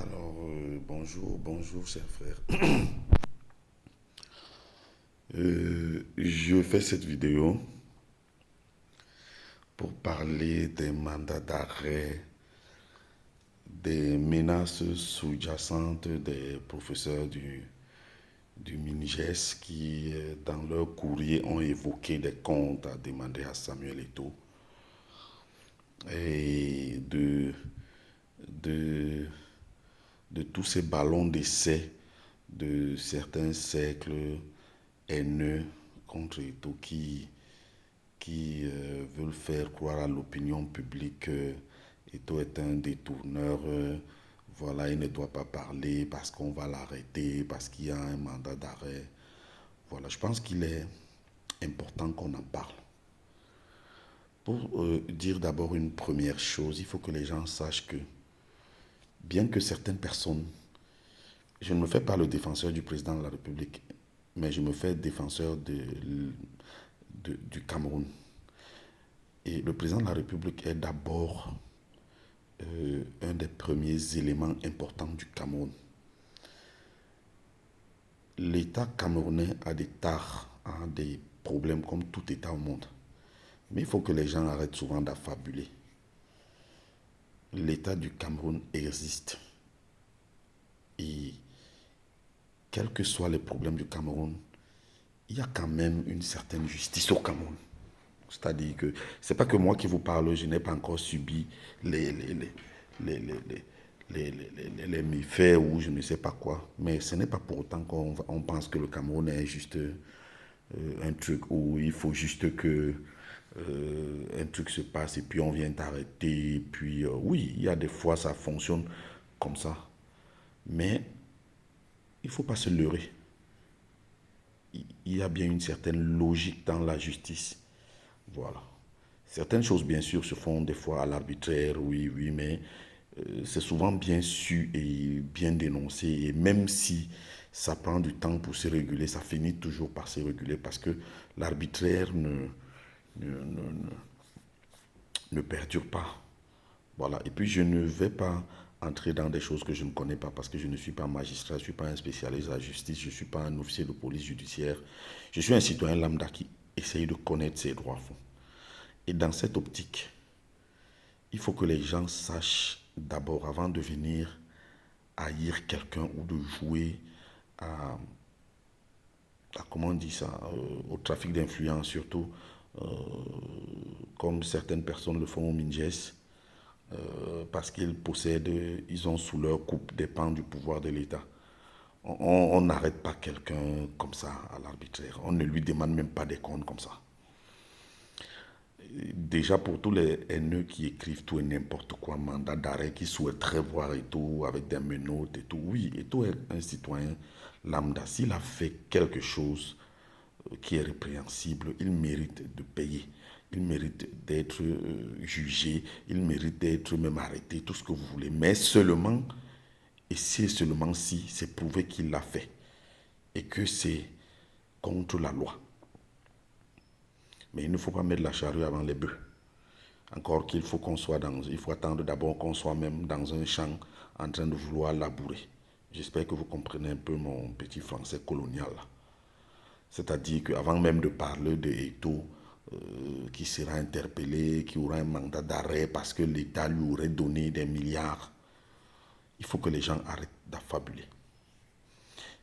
Alors, bonjour, chers frères. Je fais cette vidéo pour parler des mandats d'arrêt, des menaces sous-jacentes des professeurs du MINIGES qui, dans leur courrier, ont évoqué des comptes à demander à Samuel Eto'o et de, de tous ces ballons d'essai de certains cercles haineux contre Eto'o qui veulent faire croire à l'opinion publique que Eto'o est un détourneur. Voilà, il ne doit pas parler parce qu'on va l'arrêter, parce qu'il y a un mandat d'arrêt. Voilà, je pense qu'il est important qu'on en parle. Pour dire d'abord une première chose, il faut que les gens sachent que, bien que certaines personnes, je ne me fais pas le défenseur du président de la République, mais je me fais défenseur du Cameroun. Et le président de la République est d'abord un des premiers éléments importants du Cameroun. L'État camerounais a des tares, a des problèmes comme tout État au monde. Mais il faut que les gens arrêtent souvent d'affabuler. L'État du Cameroun existe. Et quels que soient les problèmes du Cameroun, il y a quand même une certaine justice au Cameroun. C'est-à-dire que c'est pas que moi qui vous parle, je n'ai pas encore subi les méfaits ou je ne sais pas quoi. Mais ce n'est pas pour autant qu'on pense que le Cameroun est juste un truc où il faut juste que un truc se passe et puis on vient t'arrêter. Puis oui, il y a des fois ça fonctionne comme ça. Mais il ne faut pas se leurrer. Il y a bien une certaine logique dans la justice. Voilà. Certaines choses, bien sûr, se font des fois à l'arbitraire, oui, oui, mais c'est souvent bien su et bien dénoncé. Et même si ça prend du temps pour se réguler, ça finit toujours par se réguler parce que l'arbitraire ne, ne, ne perdure pas. Voilà. Et puis, je ne vais pas entrer dans des choses que je ne connais pas parce que je ne suis pas magistrat, je ne suis pas un spécialiste de la justice, je ne suis pas un officier de police judiciaire. Je suis un citoyen lambda qui essaye de connaître ses droits à fond. Et dans cette optique, il faut que les gens sachent d'abord, avant de venir haïr quelqu'un ou de jouer à, comment on dit ça, au trafic d'influence, surtout euh, comme certaines personnes le font au Minges, parce qu'ils possèdent, ils ont sous leur coupe des pans du pouvoir de l'État. On n'arrête pas quelqu'un comme ça à l'arbitraire. On ne lui demande même pas des comptes comme ça. Déjà pour tous les haineux qui écrivent tout et n'importe quoi, mandat d'arrêt, qui souhaiteraient voir Eto'o avec des menottes et tout. Oui, Eto'o est un citoyen lambda. S'il a fait quelque chose qui est répréhensible, il mérite de payer. Il mérite d'être jugé, il mérite d'être même arrêté, tout ce que vous voulez. Mais seulement, et c'est seulement si c'est prouvé qu'il l'a fait et que c'est contre la loi. Mais il ne faut pas mettre la charrue avant les bœufs. Encore qu'il faut qu'on soit dans... Il faut attendre d'abord qu'on soit même dans un champ en train de vouloir labourer. J'espère que vous comprenez un peu mon petit français colonial. C'est-à-dire qu'avant même de parler de Eto'o, qui sera interpellé, qui aura un mandat d'arrêt parce que l'État lui aurait donné des milliards, il faut que les gens arrêtent d'affabuler.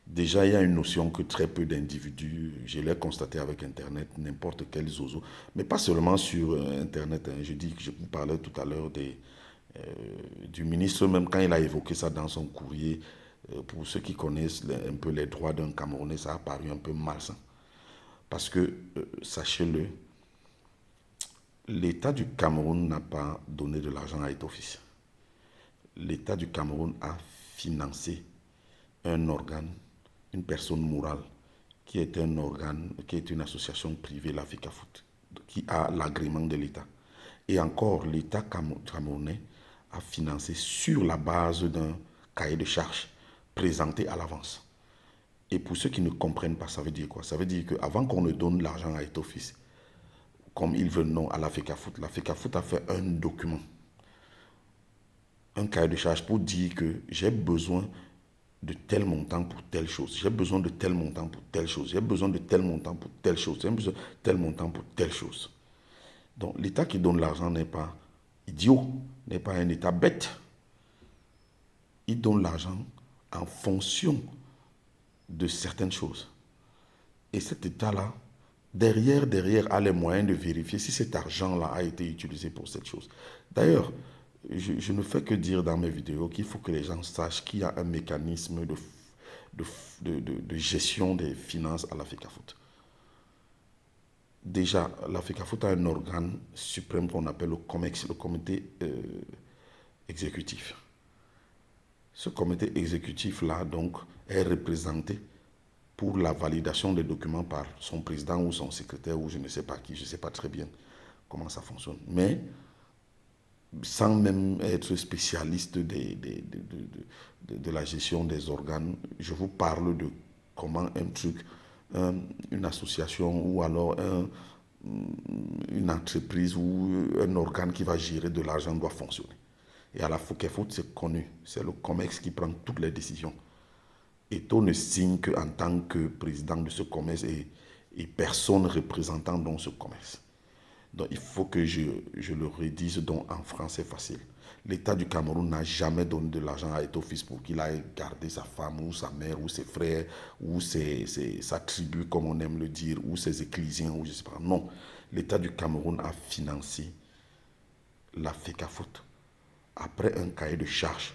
Déjà, il y a une notion que très peu d'individus, je l'ai constaté avec Internet, n'importe quel zozo, mais pas seulement sur Internet. Hein, je dis que je vous parlais tout à l'heure du ministre, même quand il a évoqué ça dans son courrier, pour ceux qui connaissent un peu les droits d'un Camerounais, ça a paru un peu malsain. Parce que, sachez-le, l'État du Cameroun n'a pas donné de l'argent à Eto'o-Fils. L'État du Cameroun a financé un organe, une personne morale, qui est un organe, qui est une association privée, la FECAFOOT, qui a l'agrément de l'État. Et encore, l'État camerounais a financé sur la base d'un cahier de charges présenté à l'avance. Et pour ceux qui ne comprennent pas, ça veut dire quoi? Ça veut dire qu'avant qu'on ne donne l'argent à Eto'o-Fils, comme ils veulent non à la FECAFOOT a fait un document un cahier de charge pour dire que j'ai besoin de tel montant pour telle chose, j'ai besoin de tel montant pour telle chose, j'ai besoin de tel montant pour telle chose, j'ai besoin de tel montant pour telle chose. Donc l'État qui donne l'argent n'est pas idiot, n'est pas un État bête. Il donne l'argent en fonction de certaines choses. Et cet État-là, derrière, a les moyens de vérifier si cet argent-là a été utilisé pour cette chose. D'ailleurs, je ne fais que dire dans mes vidéos qu'il faut que les gens sachent qu'il y a un mécanisme de gestion des finances à la FECAFOOT. Déjà, la FECAFOOT a un organe suprême qu'on appelle le COMEX, le comité exécutif. Ce comité exécutif-là, donc, est représenté pour la validation des documents par son président ou son secrétaire ou je ne sais pas qui, je ne sais pas très bien comment ça fonctionne. Mais sans même être spécialiste de la gestion des organes, je vous parle de comment un truc, une association ou alors une entreprise ou un organe qui va gérer de l'argent doit fonctionner. Et à la FECAFOOT, c'est connu, c'est le COMEX qui prend toutes les décisions. Eto'o ne signe qu'en tant que président de ce COMEX et personne représentant dans ce COMEX. Donc il faut que je le redise donc en français facile. L'État du Cameroun n'a jamais donné de l'argent à Eto'o Fils pour qu'il aille garder sa femme ou sa mère ou ses frères ou sa tribu comme on aime le dire ou ses ecclésiens ou je ne sais pas. Non, l'État du Cameroun a financé la FECAFOOT après un cahier de charges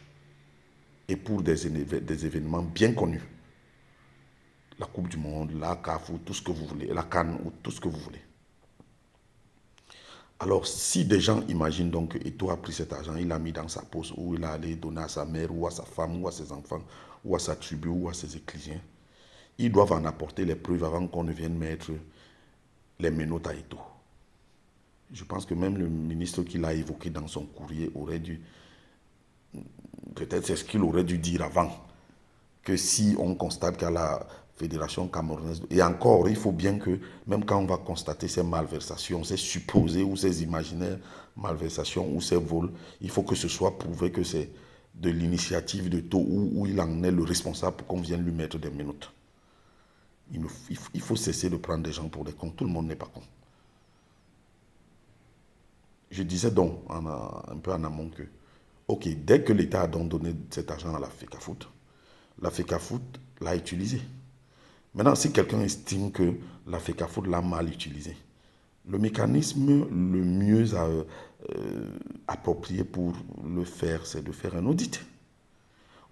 et pour des événements bien connus. La Coupe du Monde, la CAF ou tout ce que vous voulez, la CAN ou tout ce que vous voulez. Alors, si des gens imaginent donc que Eto'o a pris cet argent, il l'a mis dans sa poche ou il a allé donner à sa mère ou à sa femme ou à ses enfants ou à sa tribu ou à ses ecclésiens, ils doivent en apporter les preuves avant qu'on ne vienne mettre les menottes à Eto'o. Je pense que même le ministre qui l'a évoqué dans son courrier aurait dû, peut-être c'est ce qu'il aurait dû dire avant, que si on constate qu'à la Fédération camerounaise, et encore, il faut bien que, même quand on va constater ces malversations, ces supposées ou ces imaginaires malversations ou ces vols, il faut que ce soit prouvé que c'est de l'initiative de Eto'o où il en est le responsable pour qu'on vienne lui mettre des menottes. Il faut cesser de prendre des gens pour des cons. Tout le monde n'est pas con. Je disais donc un peu en amont que, ok, dès que l'État a donc donné cet argent à la FECAFOOT l'a utilisé. Maintenant, si quelqu'un estime que la FECAFOOT l'a mal utilisé, le mécanisme le mieux approprié pour le faire, c'est de faire un audit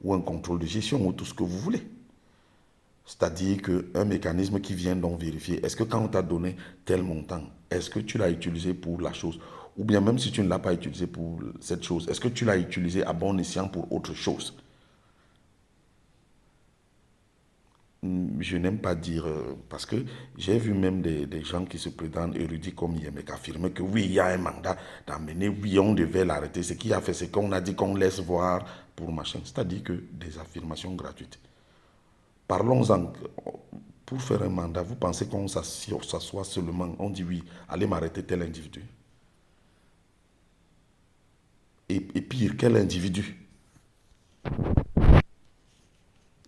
ou un contrôle de gestion ou tout ce que vous voulez. C'est-à-dire qu'un mécanisme qui vient donc vérifier, est-ce que quand on t'a donné tel montant, est-ce que tu l'as utilisé pour la chose? Ou bien même si tu ne l'as pas utilisé pour cette chose, est-ce que tu l'as utilisé à bon escient pour autre chose? Je n'aime pas dire, parce que j'ai vu même des gens qui se prétendent érudits comme Yemek affirmer que oui, il y a un mandat d'amener, oui, on devait l'arrêter. Ce qui a fait, c'est qu'on a dit qu'on laisse voir pour machin. C'est-à-dire que des affirmations gratuites. Parlons-en. Pour faire un mandat, vous pensez qu'on s'assoit seulement, on dit oui, allez m'arrêter tel individu. Et pire, quel individu?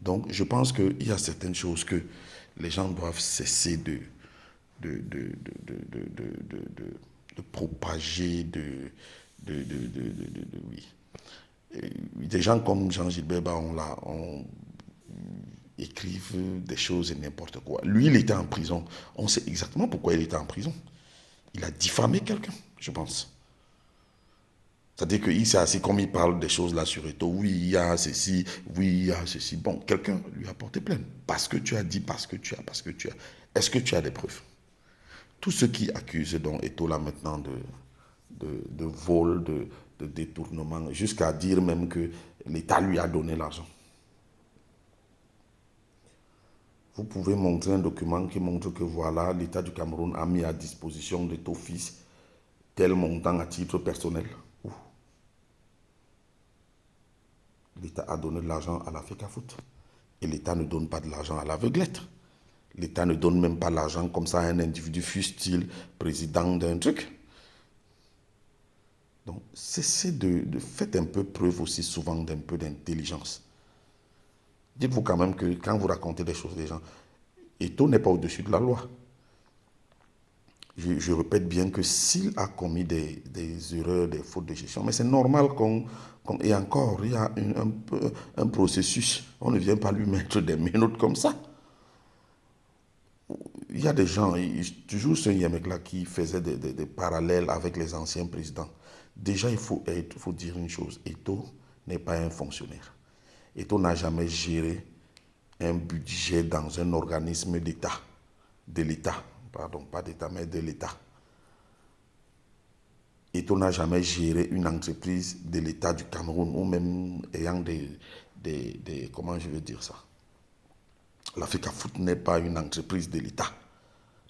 Donc, je pense qu'il y a certaines choses que les gens doivent cesser de propager, oui. Des gens comme Jean-Gilbert on écrivent des choses et n'importe quoi. Lui, il était en prison. On sait exactement pourquoi il était en prison. Il a diffamé quelqu'un, je pense. C'est-à-dire qu'il s'est assis comme il parle des choses là sur Eto'o. Oui, il y a ceci, oui, il y a ceci. Bon, quelqu'un lui a porté plainte. Parce que tu as dit, parce que tu as. Est-ce que tu as des preuves? Tous ceux qui accusent donc Eto'o là maintenant de vol, de détournement, jusqu'à dire même que l'État lui a donné l'argent. Vous pouvez montrer un document qui montre que voilà, l'État du Cameroun a mis à disposition d'Eto'o Fils tel montant à titre personnel. L'État a donné de l'argent à la FECAFOOT. Et l'État ne donne pas de l'argent à l'aveuglette. L'État ne donne même pas l'argent comme ça à un individu, fût-il président d'un truc. Donc, cessez de faites un peu preuve aussi souvent d'un peu d'intelligence. Dites-vous quand même que quand vous racontez des choses des gens, Eto'o n'est pas au-dessus de la loi. Je répète bien que s'il a commis des erreurs, des fautes de gestion, mais c'est normal et encore, il y a un processus. On ne vient pas lui mettre des menottes comme ça. Il y a des gens, toujours ce Yémek-là qui faisait des parallèles avec les anciens présidents. Déjà, il faut dire une chose. Eto'o n'est pas un fonctionnaire. Eto'o n'a jamais géré un budget dans un organisme d'État, de l'État, pardon, pas d'État, mais de l'État. Eto'o n'a jamais géré une entreprise de l'État du Cameroun ou même ayant comment je veux dire ça. L'Africa-Foot n'est pas une entreprise de l'État.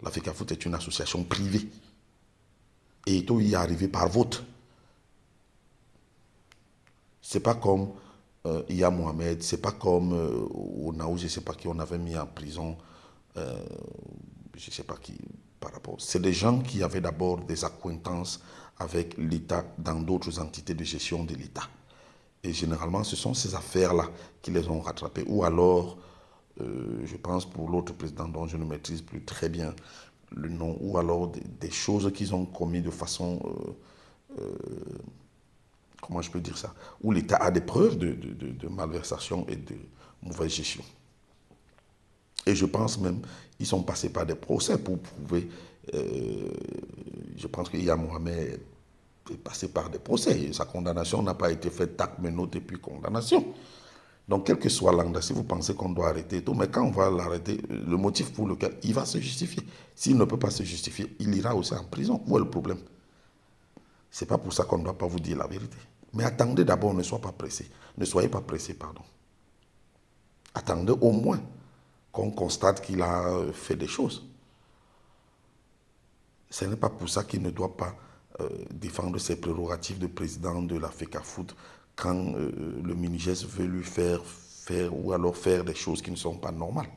L'Africa-Foot est une association privée. Et Eto'o y est arrivé par vote. C'est pas comme Iya Mohamed, c'est pas comme Onaou, je ne sais pas qui on avait mis en prison, je ne sais pas qui par rapport. C'est des gens qui avaient d'abord des accointances avec l'État dans d'autres entités de gestion de l'État. Et généralement, ce sont ces affaires-là qui les ont rattrapés. Ou alors, je pense pour l'autre président dont je ne maîtrise plus très bien le nom, ou alors des choses qu'ils ont commis de façon comment je peux dire ça, où l'État a des preuves de malversation et de mauvaise gestion. Et je pense même qu'ils sont passés par des procès pour prouver, je pense qu'Iya Mohamed est passé par des procès. Et sa condamnation n'a pas été faite tac, menotte et puis condamnation. Donc, quel que soit l'angle, si vous pensez qu'on doit arrêter tout, mais quand on va l'arrêter, le motif pour lequel il va se justifier. S'il ne peut pas se justifier, il ira aussi en prison. Où est le problème? Ce n'est pas pour ça qu'on ne doit pas vous dire la vérité. Mais attendez d'abord, ne soyez pas pressé. Ne soyez pas pressé, pardon. Attendez au moins qu'on constate qu'il a fait des choses. Ce n'est pas pour ça qu'il ne doit pas défendre ses prérogatives de président de la FECAFOOT quand le Minigès veut lui faire ou alors faire des choses qui ne sont pas normales.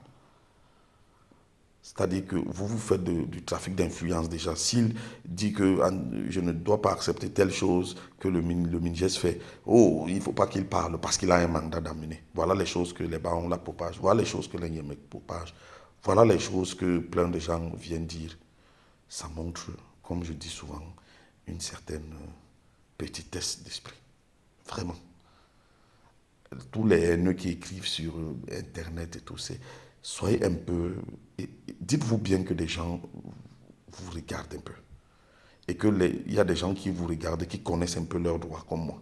C'est-à-dire que vous faites du trafic d'influence déjà. S'il dit que je ne dois pas accepter telle chose que le Minigès fait, oh, il ne faut pas qu'il parle parce qu'il a un mandat d'amener. Voilà les choses que les barons la propagent. Voilà les choses que les Yémek propagent. Voilà les choses que plein de gens viennent dire. Ça montre, comme je dis souvent, une certaine petitesse d'esprit. Vraiment. Tous les haineux qui écrivent sur Internet et tout, soyez un peu... Dites-vous bien que des gens vous regardent un peu. Et qu'il y a des gens qui vous regardent, qui connaissent un peu leurs droits comme moi.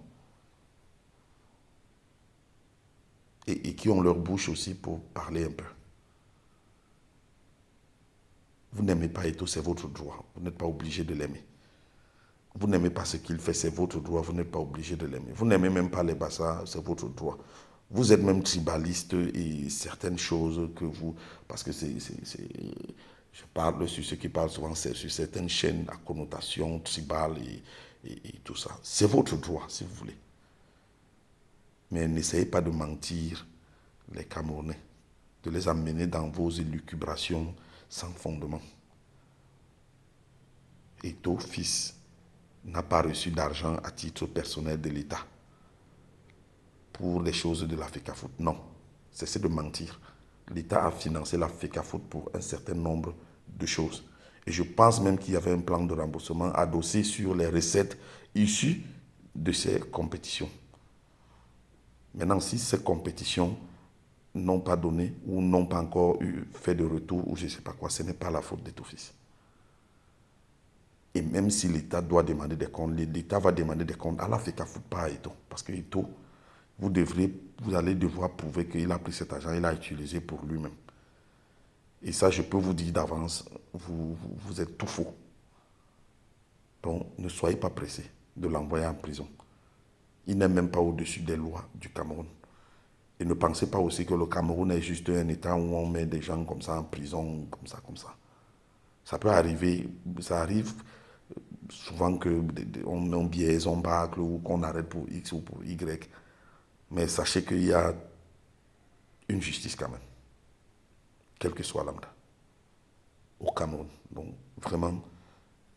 Et qui ont leur bouche aussi pour parler un peu. Vous n'aimez pas Eto'o, c'est votre droit. Vous n'êtes pas obligé de l'aimer. Vous n'aimez pas ce qu'il fait, c'est votre droit. Vous n'êtes pas obligé de l'aimer. Vous n'aimez même pas les Bassa, c'est votre droit. Vous êtes même tribaliste et certaines choses que vous... Parce que je parle sur ce qui parle souvent, c'est sur certaines chaînes à connotation tribale et tout ça. C'est votre droit, si vous voulez. Mais n'essayez pas de mentir les Camerounais, de les amener dans vos élucubrations sans fondement. Eto'o, fils, n'a pas reçu d'argent à titre personnel de l'État pour les choses de la FECAFOOT. Non, cessez de mentir. L'État a financé la FECAFOOT pour un certain nombre de choses. Et je pense même qu'il y avait un plan de remboursement adossé sur les recettes issues de ces compétitions. Maintenant, si ces compétitions n'ont pas donné ou n'ont pas encore eu fait de retour ou je ne sais pas quoi, ce n'est pas la faute d'Eto'o fils. Et même si l'État doit demander des comptes, l'État va demander des comptes à la FECAFOOT, pas à Eto'o. Parce que Eto'o, vous allez devoir prouver qu'il a pris cet argent, il l'a utilisé pour lui-même. Et ça, je peux vous dire d'avance, vous êtes tout faux. Donc, ne soyez pas pressé de l'envoyer en prison. Il n'est même pas au-dessus des lois du Cameroun. Et ne pensez pas aussi que le Cameroun est juste un État où on met des gens comme ça en prison, comme ça, comme ça. Ça peut arriver, ça arrive souvent qu'on biaise, on bâcle ou qu'on arrête pour X ou pour Y. Mais sachez qu'il y a une justice quand même, quel que soit l'âme, au Cameroun. Donc vraiment,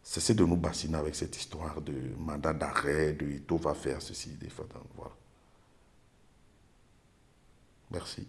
Cessez de nous bassiner avec cette histoire de mandat d'arrêt, de Ito va faire ceci, des fois. Voilà. Merci.